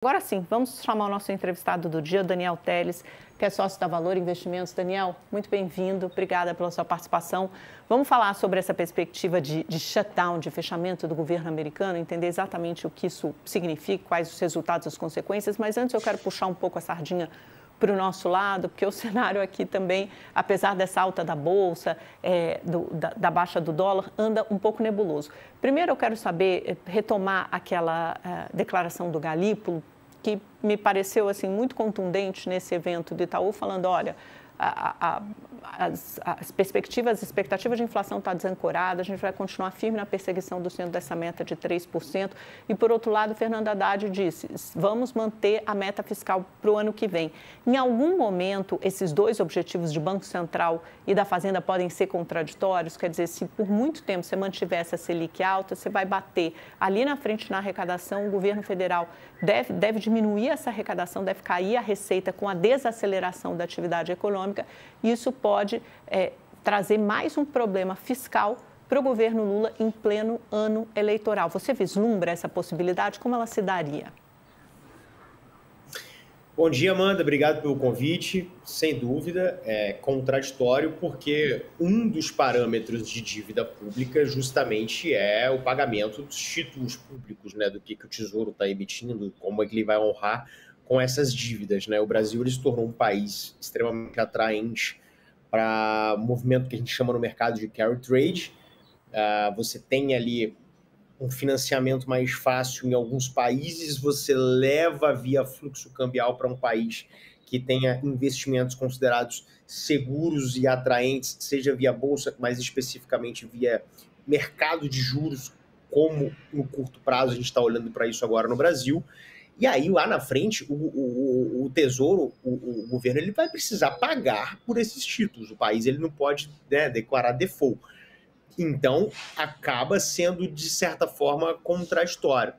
Agora sim, vamos chamar o nosso entrevistado do dia, Daniel Telles, que é sócio da Valor Investimentos. Daniel, muito bem-vindo, obrigada pela sua participação. Vamos falar sobre essa perspectiva de shutdown, de fechamento do governo americano, entender exatamente o que isso significa, quais os resultados, as consequências, mas antes eu quero puxar um pouco a sardinha para o nosso lado, porque o cenário aqui também, apesar dessa alta da Bolsa, da baixa do dólar, anda um pouco nebuloso. Primeiro eu quero saber, retomar aquela declaração do Galípolo, que me pareceu assim, muito contundente nesse evento do Itaú, falando, olha, as expectativas de inflação estão desancoradas, a gente vai continuar firme na perseguição dessa meta de 3%. E, por outro lado, Fernando Haddad disse, vamos manter a meta fiscal para o ano que vem. Em algum momento, esses dois objetivos de Banco Central e da Fazenda podem ser contraditórios? Quer dizer, se por muito tempo você mantiver essa Selic alta, você vai bater ali na frente na arrecadação, o governo federal deve diminuir essa arrecadação, deve cair a receita com a desaceleração da atividade econômica. Isso pode trazer mais um problema fiscal para o governo Lula em pleno ano eleitoral. Você vislumbra essa possibilidade? Como ela se daria? Bom dia, Amanda. Obrigado pelo convite. Sem dúvida, é contraditório, porque um dos parâmetros de dívida pública justamente é o pagamento dos títulos públicos, né, do que o Tesouro está emitindo, como é que ele vai honrar com essas dívidas, né? O Brasil ele se tornou um país extremamente atraente para o movimento que a gente chama no mercado de carry trade. Você tem ali um financiamento mais fácil em alguns países, você leva via fluxo cambial para um país que tenha investimentos considerados seguros e atraentes, seja via bolsa, mais especificamente via mercado de juros, como no curto prazo a gente está olhando para isso agora no Brasil. E aí, lá na frente, o Tesouro, o governo, ele vai precisar pagar por esses títulos. O país ele não pode, né, declarar default. Então, acaba sendo, de certa forma, contraditório.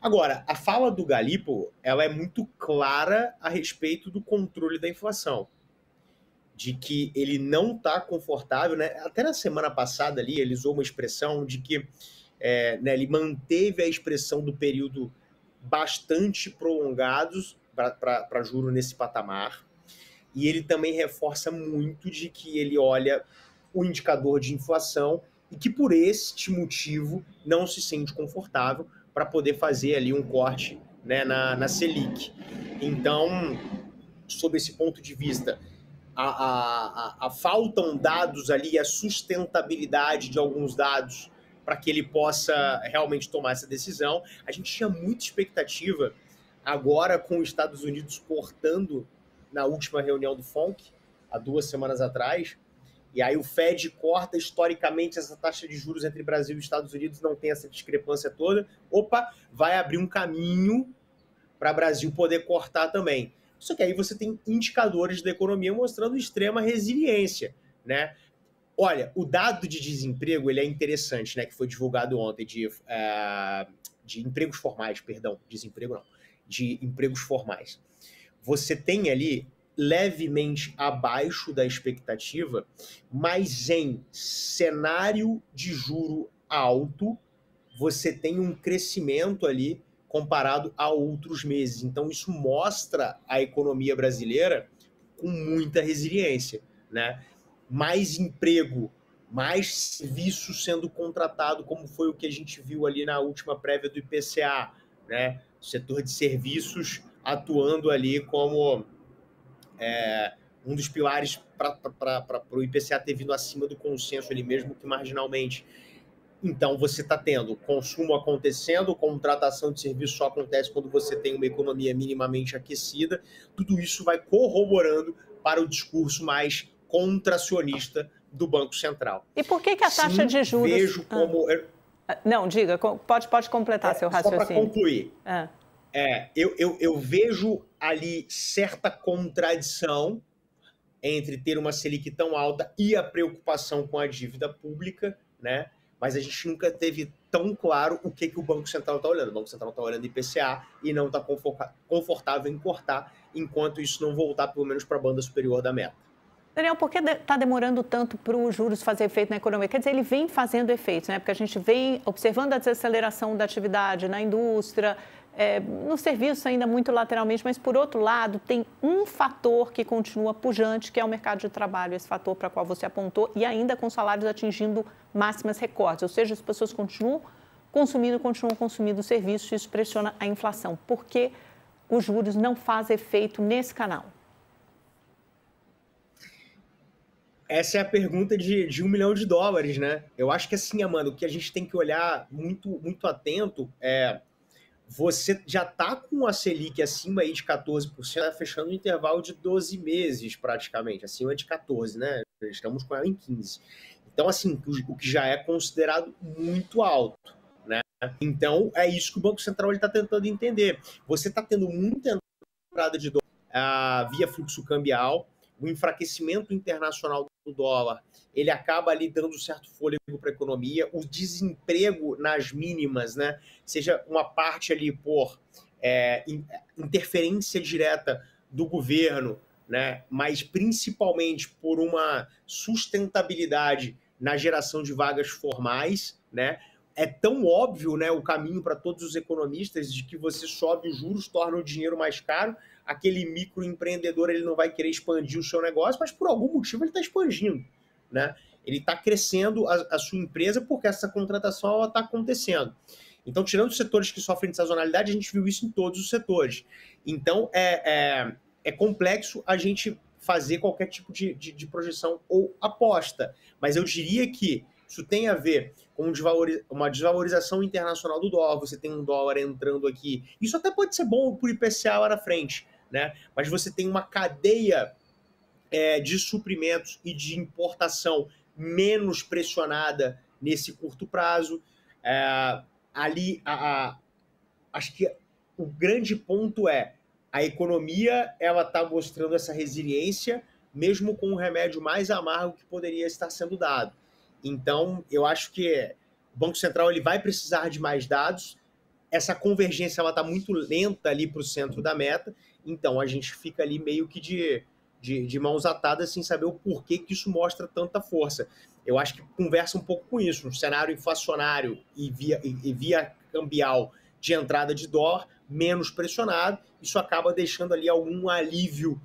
Agora, a fala do Galípolo, ela é muito clara a respeito do controle da inflação. De que ele não está confortável, né? Até na semana passada ali, ele usou uma expressão de que né, ele manteve a expressão do período bastante prolongados para juro nesse patamar. E ele também reforça muito de que ele olha o indicador de inflação e que por este motivo não se sente confortável para poder fazer ali um corte, né, na Selic. Então, sob esse ponto de vista, faltam dados ali, a sustentabilidade de alguns dados para que ele possa realmente tomar essa decisão. A gente tinha muita expectativa agora com os Estados Unidos cortando na última reunião do FONC, há 2 semanas atrás, e aí o Fed corta historicamente essa taxa de juros entre Brasil e Estados Unidos, não tem essa discrepância toda. Opa, vai abrir um caminho para o Brasil poder cortar também. Só que aí você tem indicadores da economia mostrando extrema resiliência, né? Olha, o dado de desemprego ele é interessante, né? Que foi divulgado ontem de empregos formais, perdão, desemprego não, de empregos formais. Você tem ali levemente abaixo da expectativa, mas em cenário de juro alto, você tem um crescimento ali comparado a outros meses. Então, isso mostra a economia brasileira com muita resiliência, né? Mais emprego, mais serviço sendo contratado, como foi o que a gente viu ali na última prévia do IPCA, né? O setor de serviços atuando ali como um dos pilares para o IPCA ter vindo acima do consenso ali mesmo que marginalmente. Então, você está tendo consumo acontecendo, contratação de serviço só acontece quando você tem uma economia minimamente aquecida. Tudo isso vai corroborando para o discurso mais contracionista do Banco Central. E por que a taxa de juros... vejo como... Não, diga, pode completar seu raciocínio. Só para concluir. Eu vejo ali certa contradição entre ter uma Selic tão alta e a preocupação com a dívida pública, né? Mas a gente nunca teve tão claro o que o Banco Central está olhando. O Banco Central está olhando IPCA e não está confortável em cortar, enquanto isso não voltar pelo menos para a banda superior da meta. Daniel, por que está demorando tanto para os juros fazer efeito na economia? Quer dizer, ele vem fazendo efeitos, né? Porque a gente vem observando a desaceleração da atividade na indústria, no serviço ainda muito lateralmente, mas, por outro lado, tem um fator que continua pujante, que é o mercado de trabalho, esse fator para o qual você apontou, e ainda com salários atingindo máximas recordes, ou seja, as pessoas continuam consumindo serviços, isso pressiona a inflação. Por que os juros não fazem efeito nesse canal? Essa é a pergunta de $1 milhão, né? Eu acho que assim, Amanda, o que a gente tem que olhar muito, muito atento é você já está com a Selic acima aí de 14%, tá fechando um intervalo de 12 meses praticamente, acima de 14, né? Estamos com ela em 15. Então, assim, o que já é considerado muito alto, né? Então, é isso que o Banco Central está tentando entender. Você está tendo muita entrada de dólar via fluxo cambial, o enfraquecimento internacional do dólar, ele acaba ali dando certo fôlego para a economia, o desemprego nas mínimas, né? Seja uma parte ali por interferência direta do governo, né? Mas principalmente por uma sustentabilidade na geração de vagas formais, né? É tão óbvio, né, o caminho para todos os economistas de que você sobe os juros, torna o dinheiro mais caro, aquele microempreendedor ele não vai querer expandir o seu negócio, mas por algum motivo ele está expandindo, né? Ele está crescendo a sua empresa porque essa contratação está acontecendo. Então, tirando os setores que sofrem de sazonalidade, a gente viu isso em todos os setores. Então, é complexo a gente fazer qualquer tipo de projeção ou aposta. Mas eu diria que isso tem a ver com uma desvalorização internacional do dólar, você tem um dólar entrando aqui. Isso até pode ser bom para o IPCA lá na frente, né? Mas você tem uma cadeia de suprimentos e de importação menos pressionada nesse curto prazo. Acho que o grande ponto é a economia, ela está mostrando essa resiliência, mesmo com um remédio mais amargo que poderia estar sendo dado. Então, eu acho que o Banco Central ele vai precisar de mais dados. Essa convergência está muito lenta ali para o centro da meta. Então, a gente fica ali meio que de mãos atadas sem saber o porquê que isso mostra tanta força. Eu acho que conversa um pouco com isso. Um cenário inflacionário e via cambial de entrada de dólar menos pressionado. Isso acaba deixando ali algum alívio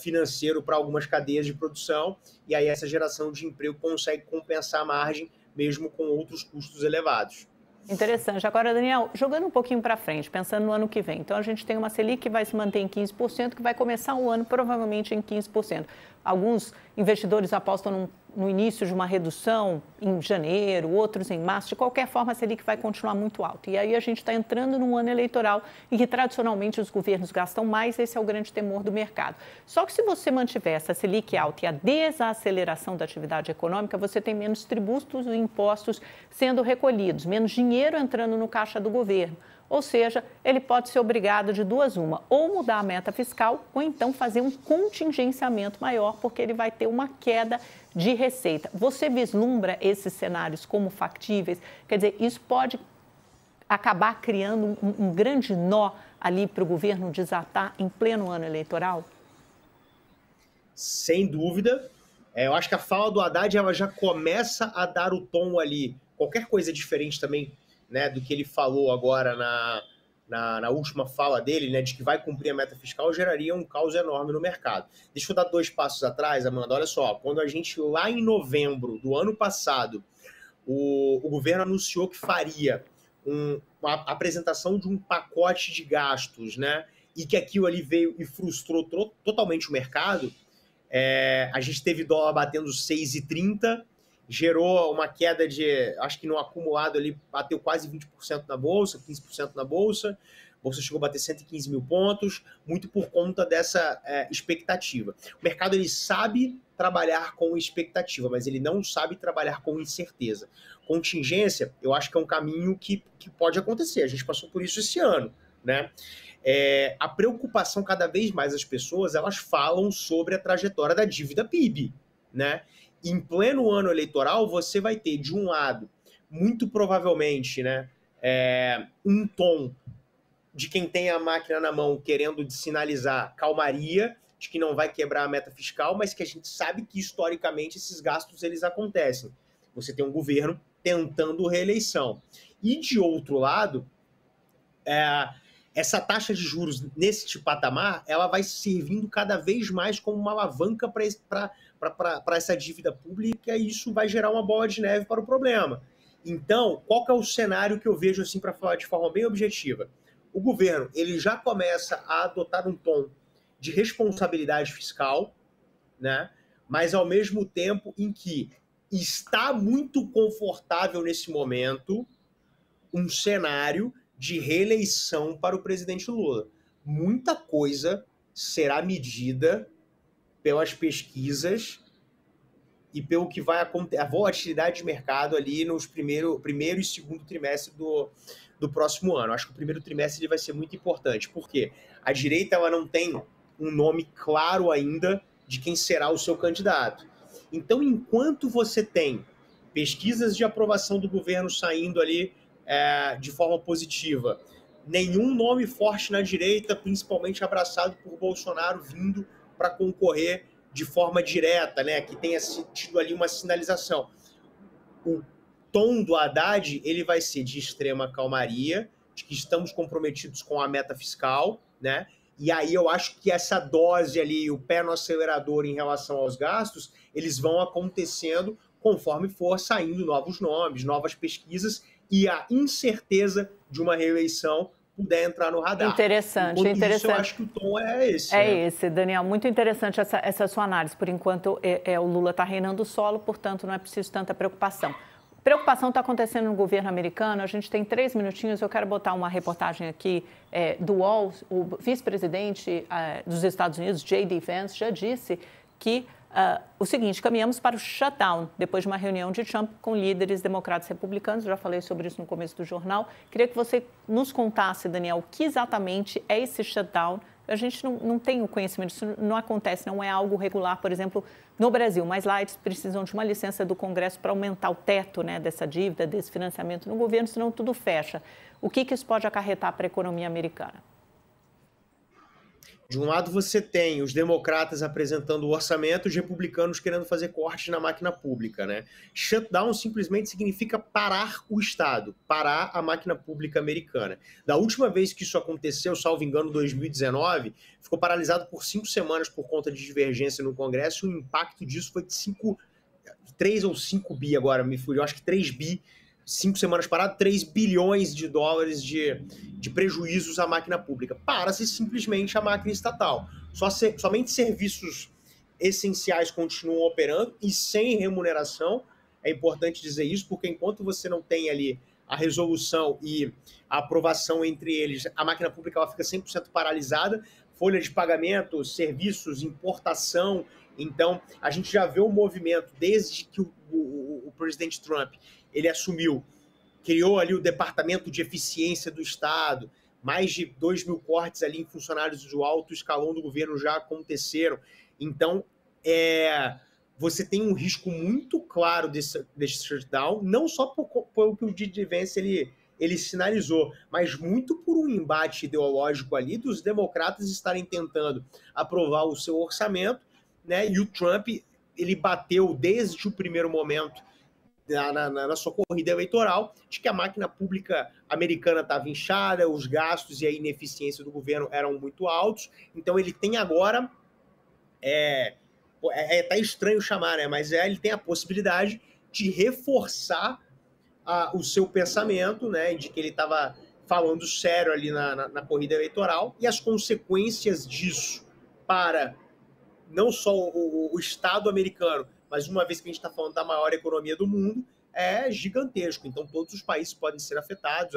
financeiro para algumas cadeias de produção, e aí essa geração de emprego consegue compensar a margem, mesmo com outros custos elevados. Interessante. Agora, Daniel, jogando um pouquinho para frente, pensando no ano que vem. Então, a gente tem uma Selic que vai se manter em 15%, que vai começar o ano provavelmente em 15%. Alguns investidores apostam no início de uma redução em janeiro, outros em março. De qualquer forma, a Selic vai continuar muito alta. E aí a gente está entrando num ano eleitoral em que, tradicionalmente, os governos gastam mais. Esse é o grande temor do mercado. Só que se você mantiver essa Selic alta e a desaceleração da atividade econômica, você tem menos tributos e impostos sendo recolhidos, menos dinheiro entrando no caixa do governo. Ou seja, ele pode ser obrigado de duas uma, ou mudar a meta fiscal, ou então fazer um contingenciamento maior, porque ele vai ter uma queda de receita. Você vislumbra esses cenários como factíveis? Quer dizer, isso pode acabar criando um grande nó ali para o governo desatar em pleno ano eleitoral? Sem dúvida. Eu acho que a fala do Haddad ela já começa a dar o tom ali. Qualquer coisa diferente também, né, do que ele falou agora na última fala dele, né, de que vai cumprir a meta fiscal, geraria um caos enorme no mercado. Deixa eu dar 2 passos atrás, Amanda. Olha só, quando a gente, lá em novembro do ano passado, o governo anunciou que faria uma apresentação de um pacote de gastos, né, e que aquilo ali veio e frustrou totalmente o mercado, a gente teve dólar batendo 6,30, gerou uma queda de, acho que no acumulado ali, bateu quase 20% na Bolsa, 15% na Bolsa, a Bolsa chegou a bater 115 mil pontos, muito por conta dessa expectativa. O mercado ele sabe trabalhar com expectativa, mas ele não sabe trabalhar com incerteza. Contingência, eu acho que é um caminho que pode acontecer, a gente passou por isso esse ano, né? A preocupação cada vez mais das pessoas, elas falam sobre a trajetória da dívida PIB, né? Em pleno ano eleitoral, você vai ter, de um lado, muito provavelmente, né, um tom de quem tem a máquina na mão querendo sinalizar calmaria, de que não vai quebrar a meta fiscal, mas que a gente sabe que, historicamente, esses gastos eles acontecem. Você tem um governo tentando reeleição. E, de outro lado, essa taxa de juros nesse patamar, ela vai servindo cada vez mais como uma alavanca para essa dívida pública, e isso vai gerar uma bola de neve para o problema. Então, qual que é o cenário que eu vejo, assim, para falar de forma bem objetiva? O governo, ele já começa a adotar um tom de responsabilidade fiscal, né? Mas ao mesmo tempo em que está muito confortável nesse momento um cenário de reeleição para o presidente Lula. Muita coisa será medida pelas pesquisas e pelo que vai acontecer, a volatilidade de mercado ali nos primeiro e segundo trimestre do próximo ano. Acho que o primeiro trimestre ele vai ser muito importante, porque a direita ela não tem um nome claro ainda de quem será o seu candidato. Então, enquanto você tem pesquisas de aprovação do governo saindo ali de forma positiva, nenhum nome forte na direita, principalmente abraçado por Bolsonaro, vindo para concorrer de forma direta, né, que tenha tido ali uma sinalização. O tom do Haddad ele vai ser de extrema calmaria, de que estamos comprometidos com a meta fiscal, né? E aí eu acho que essa dose ali, o pé no acelerador em relação aos gastos, eles vão acontecendo conforme for saindo novos nomes, novas pesquisas e a incerteza de uma reeleição puder entrar no radar. Interessante. Isso, eu acho que o tom é esse. Esse, Daniel. Muito interessante essa sua análise. Por enquanto, o Lula está reinando solo, portanto, não é preciso tanta preocupação. Preocupação está acontecendo no governo americano. A gente tem 3 minutinhos. Eu quero botar uma reportagem aqui do UOL. O vice-presidente dos Estados Unidos, J.D. Vance, já disse que o seguinte: caminhamos para o shutdown, depois de uma reunião de Trump com líderes democratas e republicanos. Eu já falei sobre isso no começo do jornal. Queria que você nos contasse, Daniel, o que exatamente é esse shutdown. A gente não tem o conhecimento, isso não acontece, não é algo regular, por exemplo, no Brasil. Mas lá eles precisam de uma licença do Congresso para aumentar o teto, né, dessa dívida, desse financiamento no governo, senão tudo fecha. O que isso pode acarretar para a economia americana? De um lado, você tem os democratas apresentando o orçamento, os republicanos querendo fazer cortes na máquina pública, né? Shutdown simplesmente significa parar o Estado, parar a máquina pública americana. Da última vez que isso aconteceu, salvo engano, 2019, ficou paralisado por 5 semanas por conta de divergência no Congresso, e o impacto disso foi de 3 ou 5 bi agora, me fugiu, acho que 3 bi, 5 semanas parado, 3 bilhões de dólares de prejuízos à máquina pública. Para-se simplesmente a máquina estatal. Somente serviços essenciais continuam operando e sem remuneração. É importante dizer isso, porque enquanto você não tem ali a resolução e a aprovação entre eles, a máquina pública ela fica 100% paralisada. Folha de pagamento, serviços, importação. Então, a gente já vê um movimento desde que o presidente Trump ele assumiu, criou ali o Departamento de Eficiência do Estado, mais de 2 mil cortes ali em funcionários do alto escalão do governo já aconteceram. Então, você tem um risco muito claro desse shutdown, não só pelo que o J.D. Vance ele sinalizou, mas muito por um embate ideológico ali dos democratas estarem tentando aprovar o seu orçamento, né? E o Trump ele bateu desde o primeiro momento na sua corrida eleitoral, de que a máquina pública americana estava inchada, os gastos e a ineficiência do governo eram muito altos. Então ele tem agora, tá estranho chamar, né? Mas ele tem a possibilidade de reforçar o seu pensamento, né? De que ele estava falando sério ali na corrida eleitoral, e as consequências disso para não só o Estado americano, mas uma vez que a gente está falando da maior economia do mundo, é gigantesco. Então, todos os países podem ser afetados,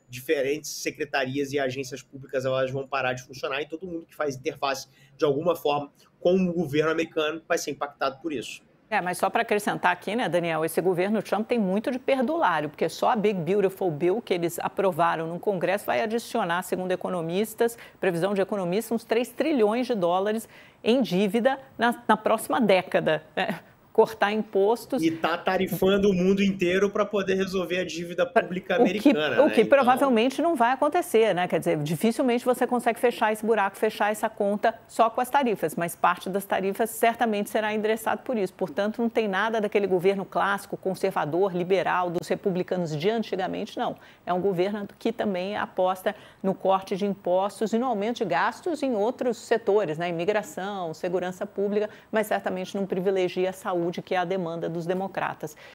diferentes secretarias e agências públicas elas vão parar de funcionar, e todo mundo que faz interface de alguma forma com o governo americano vai ser impactado por isso. Mas só para acrescentar aqui, né, Daniel, esse governo Trump tem muito de perdulário, porque só a Big Beautiful Bill que eles aprovaram no Congresso vai adicionar, segundo economistas, previsão de economistas, uns 3 trilhões de dólares em dívida na próxima década. cortar impostos. E está tarifando o mundo inteiro para poder resolver a dívida pública americana. O que provavelmente não vai acontecer, né? Quer dizer, dificilmente você consegue fechar esse buraco, fechar essa conta só com as tarifas, mas parte das tarifas certamente será endereçado por isso. Portanto, não tem nada daquele governo clássico, conservador, liberal, dos republicanos de antigamente, não. É um governo que também aposta no corte de impostos e no aumento de gastos em outros setores, né? Imigração, segurança pública, mas certamente não privilegia a saúde, que é a demanda dos democratas.